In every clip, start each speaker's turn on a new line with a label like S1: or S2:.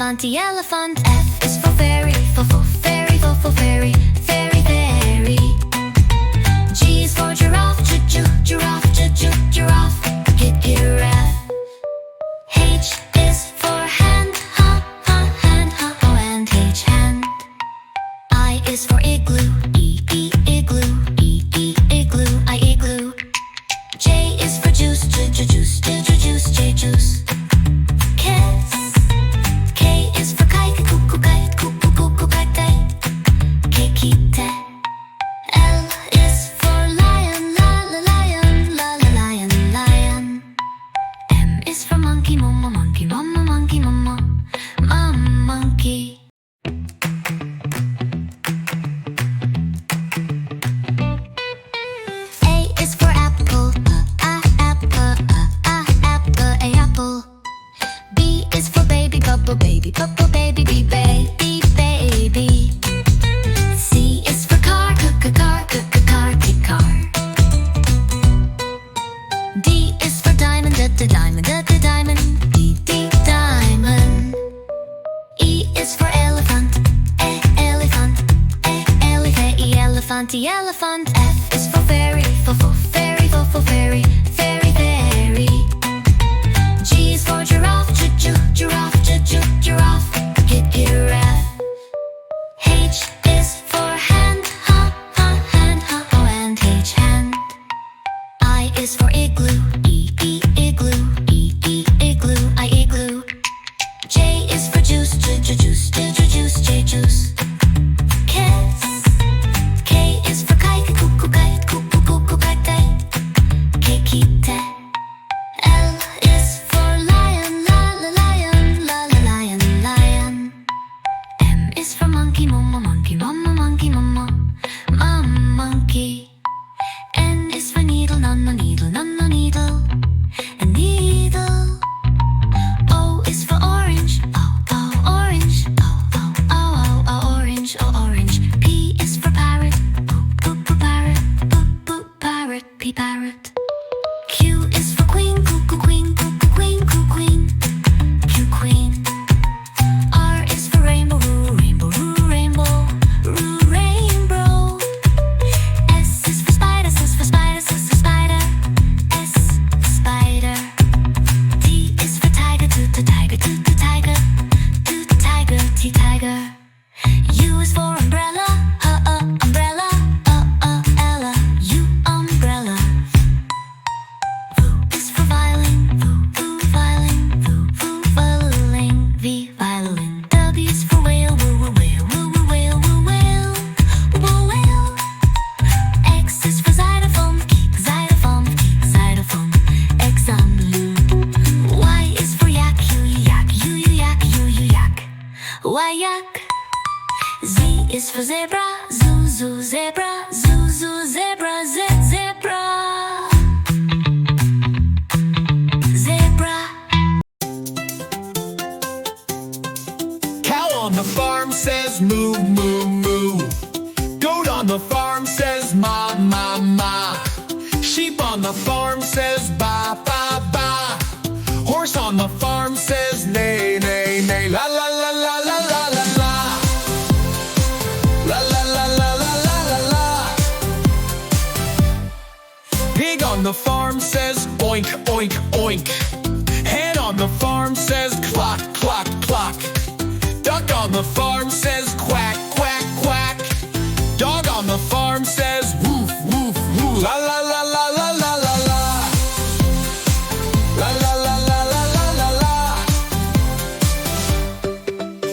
S1: elephant, elephant. F is for fairy, fairy, fairy, fairy, fairy. G is for giraffe, giraffe, giraffe, giraffe. H is for hand, hand, and H, hand. I is for igloo, igloo, igloo, igloo. J is for juice, juice, J, juice. K is for kite, kite, kite. L is for lion, lion, lion. M is for monkey, monkey, monkey, monkey. A is for apple, apple. B is for baby, baby, baby, baby. C is for car, car. D is for diamond, diamond. Diamond. E is for elephant, elephant. Elephant. F is for fairy, fairy, fairy, fairy, fairy. G is for giraffe, giraffe, giraffe, giraffe. H is for hand, hand, and H, hand. I is for igloo, igloo, igloo, igloo. J is for juice, juice, J, juice. K is for kite, kite, kite. L is for lion, lion. M is for monkey, monkey, monkey, monkey. N is for needle, needle, a needle. O is for orange, orange, orange. P is for parrot, parrot, parrot. Q is for queen, queen, queen. R is for rainbow, rainbow. S is for spider, spider. Spider. T is for tiger, tiger. Tiger. U is for umbrella, umbrella. Ella. U, umbrella. V is for violin, violin. V, violin. W is for whale, whale. X is for xylophone, xylophone. Example. Y is for yak, yak. Y, yak. Z is for zebra, zoo, zebra. Zebra.
S2: Cow on the farm says moo, moo, moo. Goat on the farm says ma, ma, ma. Sheep on the farm says ba, ba, ba. Horse on the farm says neigh, neigh, neigh. La, la, la, la, la, la, la, la. La, la, la, la, la, la, la, la. Pig on the farm says oink, oink, oink. Hen on the farm says clock, clock, clock. Duck on the farm says quack, quack, quack. Dog on the farm says woof, woof, woof. La, la, la, la, la, la, la, la. La, la, la, la, la, la, la, la.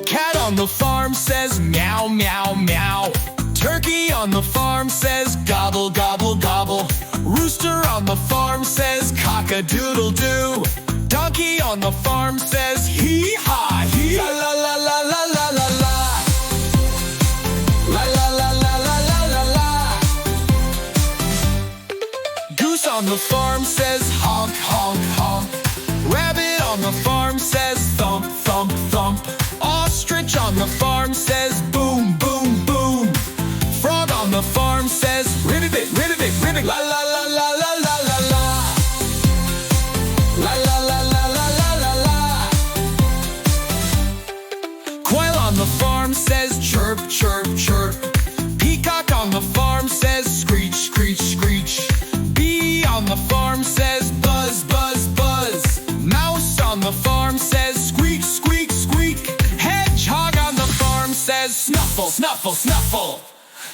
S2: Cat on the farm says meow, meow, meow. Turkey on the farm says gobble, gobble, gobble. Rooster on the farm says cock-a-doodle-doo. Donkey on the farm says hee-haw, hee. La, la, la, la, la, la, la, la. La, la, la, la, la, la, la, la. Goose on the farm says honk, honk, honk. Rabbit on the farm says thump, thump, thump. Ostrich on the farm says boom, boom, boom. Frog on the farm says ribbit, ribbit, ribbit. La, la, la, la, la, la, la, la. La, la, la, la, la, la, la, la.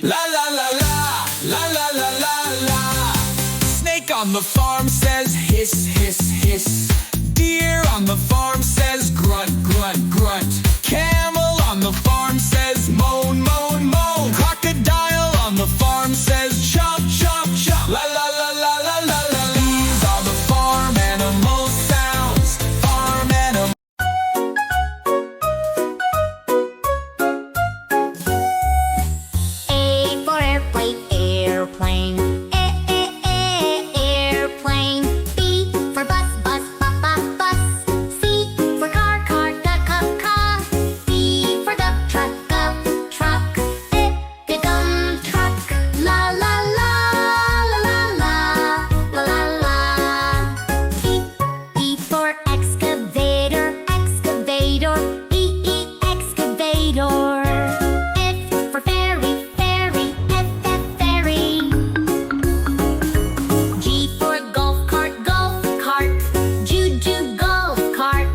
S2: La la la la, la la la la la. Snake on the farm says hiss, hiss, hiss. Deer on the farm says grunt, grunt, grunt. Camel on the farm says moan, moan, moan. Crocodile on the farm says chomp, chomp, chomp. La la la la la la la. These are the farm animal sounds. Farm animal.
S1: A for airplane, airplane. Airplane. B for bus, bus, bus, bus, bus. C for car, car, duck, car, car. D for duck, truck, truck. Gum, truck. La la la la la la la la la. E for excavator, excavator. Excavator. F for ferry, ferry. Ferry. G for golf cart, golf cart. Golf cart.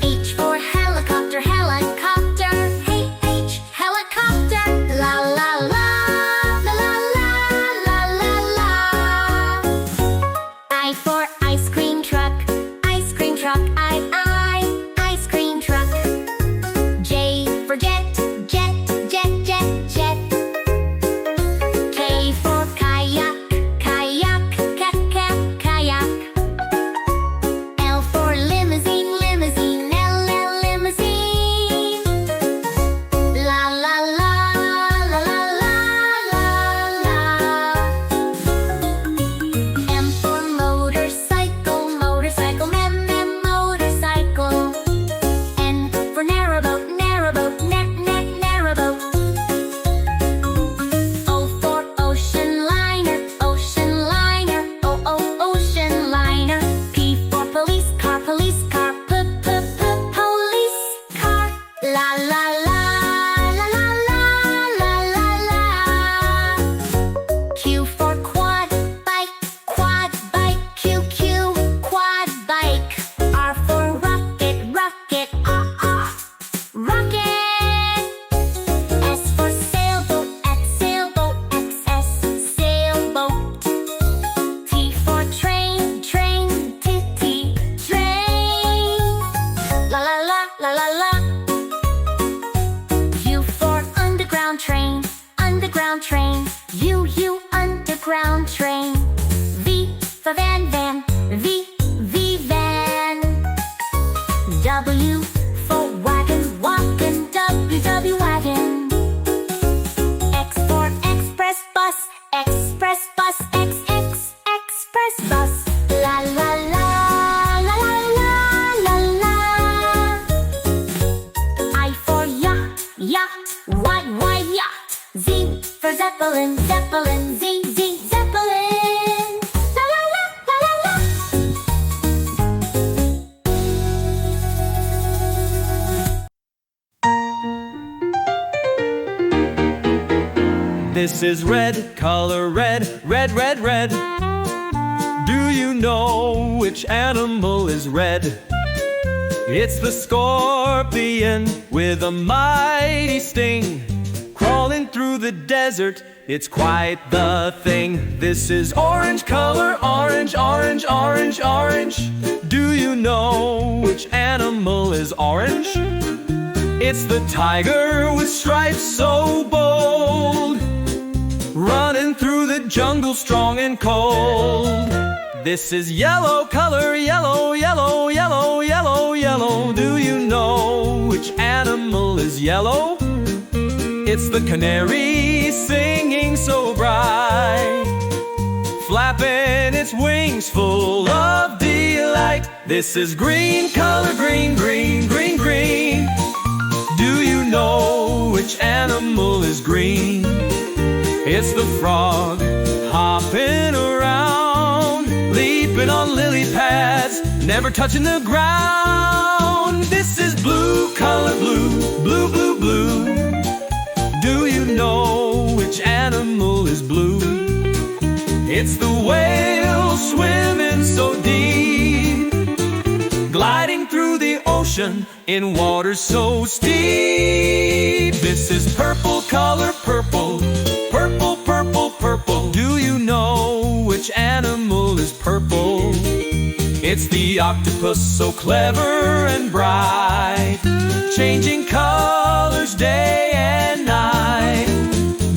S1: H for helicopter, helicopter. H, helicopter. La la la la la la la la. I for ice cream truck, ice cream truck. Ice cream truck. J for jet, jet, jet, jet, jet. K for kayak, kayak, kayak. L for limousine, limousine, limousine. La la la la la la la la. M for motorcycle, motorcycle, motorcycle. N for narrowboat, narrowboat, narrowboat. O for ocean liner, ocean liner, ocean liner. P for police car, police car, police car. La la la la la la la la. Q for quad bike, Q, quad bike. R for rocket, rocket, rocket. S for sailboat, sailboat, sailboat. T for train, train, train. La la la la la la. U for underground train, underground train. U, underground train. V for van, van, van. W for wagon, W, wagon. X for express bus, express bus, express bus. La la la la la la la la. I for yacht, yacht, wide yacht. Z for zeppelin, zeppelin, zeppelin. La la la la la la.
S3: This is red, color red, red, red, red. Do you know which animal is red? It's the scorpion with a mighty sting. Crawling through the desert, it's quite the thing. This is orange color, orange, orange, orange, orange. Do you know which animal is orange? It's the tiger with stripes so bold, running through the jungle strong and cold. This is yellow color, yellow, yellow, yellow, yellow, yellow. Do you know which animal is yellow? It's the canary singing so bright, flapping its wings full of delight. This is green color, green, green, green, green. Do you know which animal is green? It's the frog hopping around, leaping on lily pads, never touching the ground. This is blue color, blue, blue, blue, blue. Do you know which animal is blue? It's the whale swimming so deep, gliding through the ocean in water so steep. This is purple color, purple. purple. Purple, purple, purple. Do you know which animal is purple? It's the octopus, so clever and bright, changing colors day and night.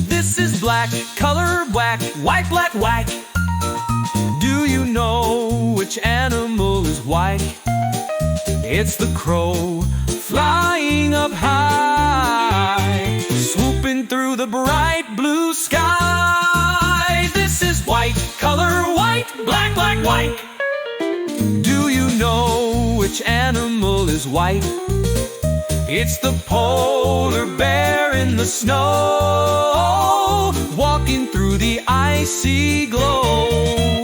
S3: This is black, color whack, white, black, white. Do you know which animal is white? It's the crow, flying up high, swooping through the bright blue sky. This is white, color white, black, black, white. Do you know which animal is white? It's the polar bear in the snow, walking through the icy glow.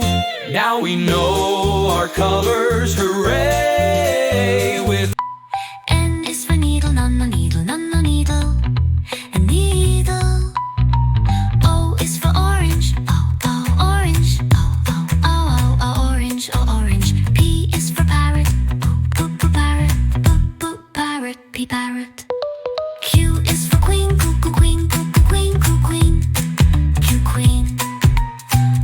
S3: Now we know our colors, hooray! With
S1: N is for needle, non, no needle, non, no needle, a needle. O is for orange, oh, oh, orange, oh, oh, oh, oh, oh, orange, oh, orange. P is for parrot, poop, poop, parrot, poop, poop, parrot, P parrot. Q is for queen, cuckoo, queen, cuckoo, queen, cuckoo, queen, Q queen.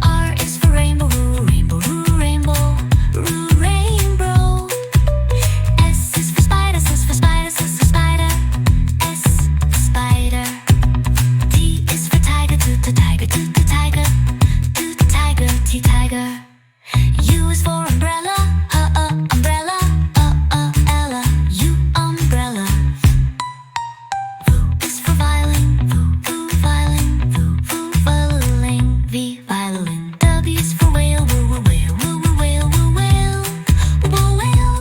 S1: R is for rainbow, roo, rainbow, roo, rainbow, roo, rainbow. S is for spider, S is for spider, S is for spider, S for spider. T is for tiger, toot, toot, tiger, toot, toot, tiger, toot, tiger, T tiger. U is for umbrella, umbrella, Ella, U umbrella. V is for violin, violin, violin, V violin. W is for whale, whale, whale, whale, whale, whale.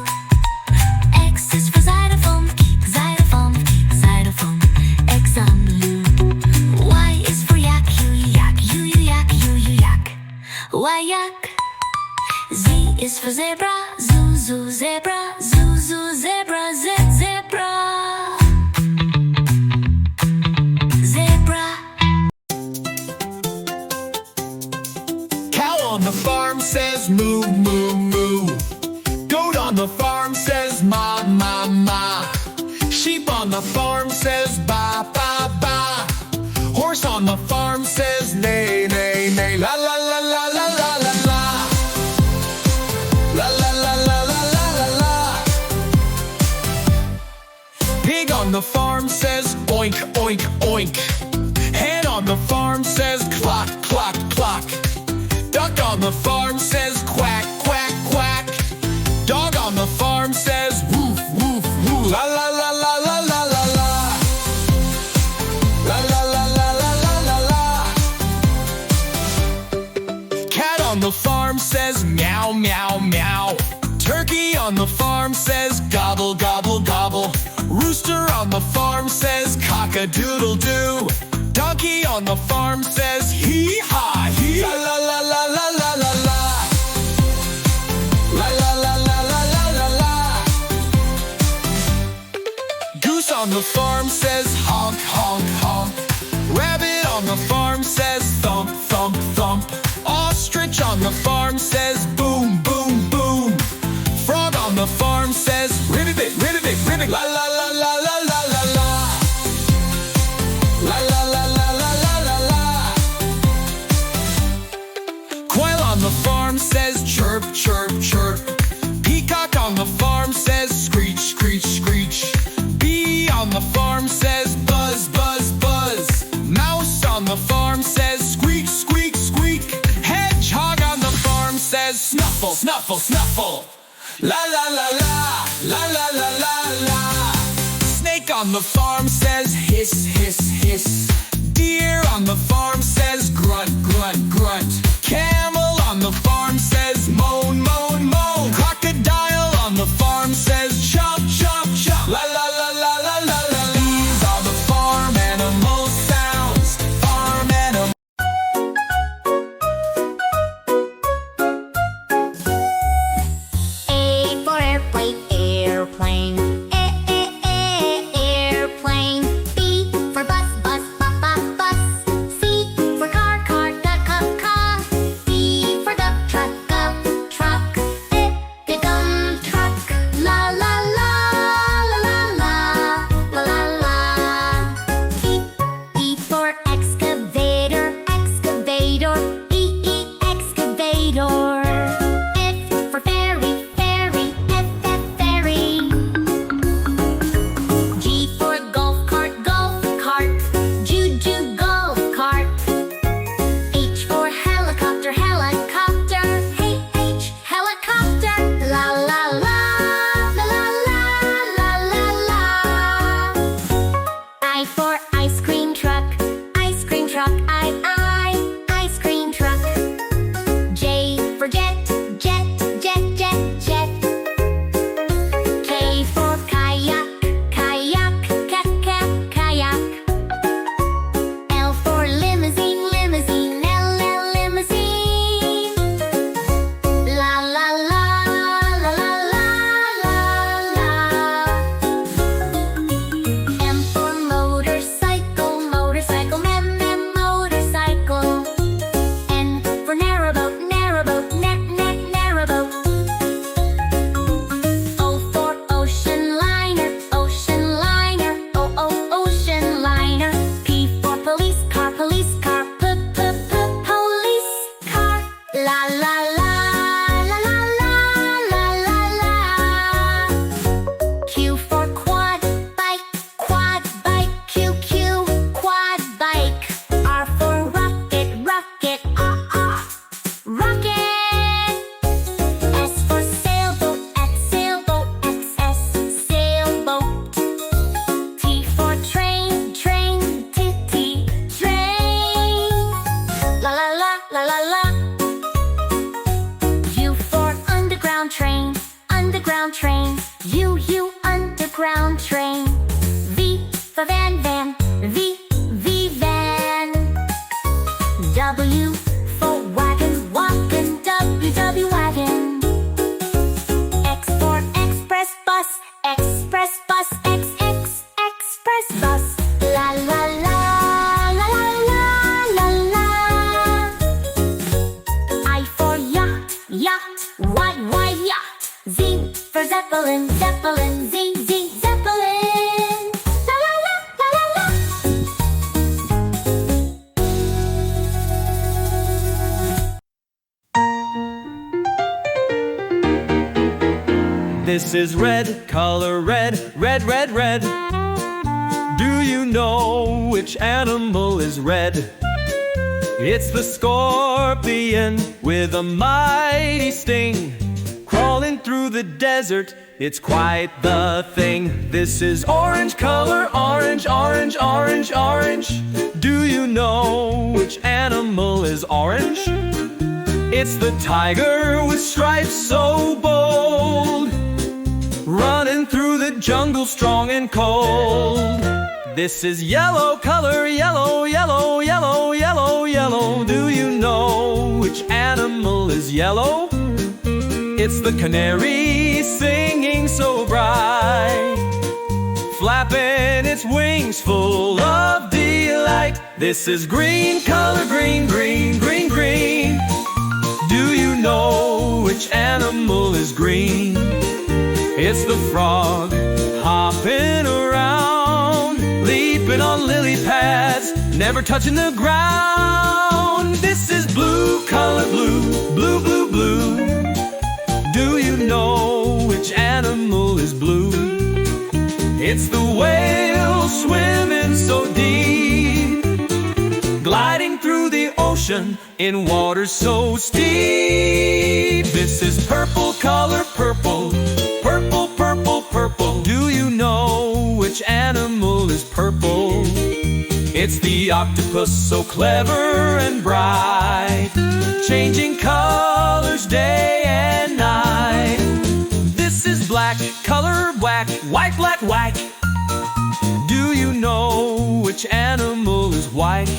S1: X is for xylophone, xylophone, xylophone, example. Y is for yak, yak, yak, yak, yak. Z is for zebra, zoo, zebra, zoo, zebra, zebra. Zebra.
S2: Cow on the farm says moo, moo, moo. Goat on the farm says ma, ma, ma. Sheep on the farm says ba, ba, ba. Horse on the farm says neigh, neigh, neigh. La, la, la, la, la, la, la, la. La, la, la, la, la, la, la, la. Pig on the farm says oink, oink, oink. Hen on the farm says clock, clock, clock. Duck on the farm says quack, quack, quack. Dog on the farm says woof, woof, woof. La, la, la, la, la, la, la, la. La, la, la, la, la, la, la, la. Cat on the farm says meow, meow, meow. Turkey on the farm says gobble, gobble, gobble. Rooster on the farm says cock-a-doodle-doo. Donkey on the farm says hee-haw, hee. La, la, la, la, la, la, la, la. La, la, la, la, la, la, la, la. Goose on the farm says honk, honk, honk. Rabbit on the farm says thump, thump, thump. Ostrich on the farm says boom, boom, boom. Frog on the farm says ribbit, ribbit, ribbit. La, la, la, la, la, la, la, la. La, la, la, la, la, la, la, la. Quail on the farm says chirp, chirp, chirp. Peacock on the farm says screech, screech, screech. Bee on the farm says buzz, buzz, buzz. Mouse on the farm says squeak, squeak, squeak. Hedgehog on the farm says snuffle, snuffle, snuffle. La, la, la, la, la, la, la, la, la. Snake on the farm says hiss, hiss, hiss. Deer on the farm says grunt, grunt, grunt. Camel on the farm says moan, moan, moan. Crocodile on the farm says chop, chop, chop. La, la, la, la, la, la, la. These are the farm animal sounds. Farm animal.
S1: A for airplane, airplane. Airplane. B for bus, bus, bus, bus, bus. C for car, car, car, car. D U, underground train. V for van, van. V, van. W for wagon, wagon. W, wagon. X for express bus, express bus. Express bus. La, la, la, la, la, la, la. I for yacht, yacht. Y, yacht. Z for Zeppelin, Zeppelin. Z, Zeppelin. La, la, la, la, la, la.
S3: This is red, color red, red, red, red. Do you know which animal is red? It's the scorpion with a mighty sting. Crawling through the desert, it's quite the thing. This is orange color, orange, orange, orange, orange. Do you know which animal is orange? It's the tiger with stripes so bold, running through the jungle strong and cold. This is yellow color, yellow, yellow, yellow, yellow, yellow. Do you know which animal is yellow? It's the canary singing so bright, flapping its wings full of delight. This is green color, green, green, green, green. Do you know which animal is green? It's the frog hopping around, leaping on lily pads, never touching the ground. This is blue color, blue, blue, blue, blue. Do you know which animal is blue? It's the whale swimming so deep, gliding through the ocean in water so steep. This is purple color, purple, purple, purple, purple. Do you know which animal is purple? It's the octopus so clever and bright, changing colors day and night. This is black color, black, white, black, white. Do you know which animal is white?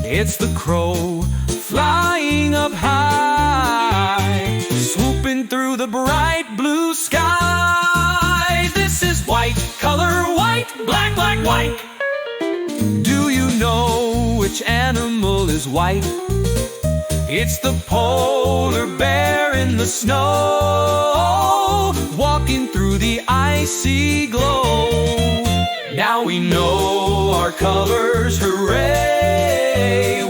S3: It's the crow flying up high, swooping through the bright blue sky. This is white color, white, black, black, white. Do you know which animal is white? It's the polar bear in the snow, walking through the icy glow. Now we know our colors, hooray!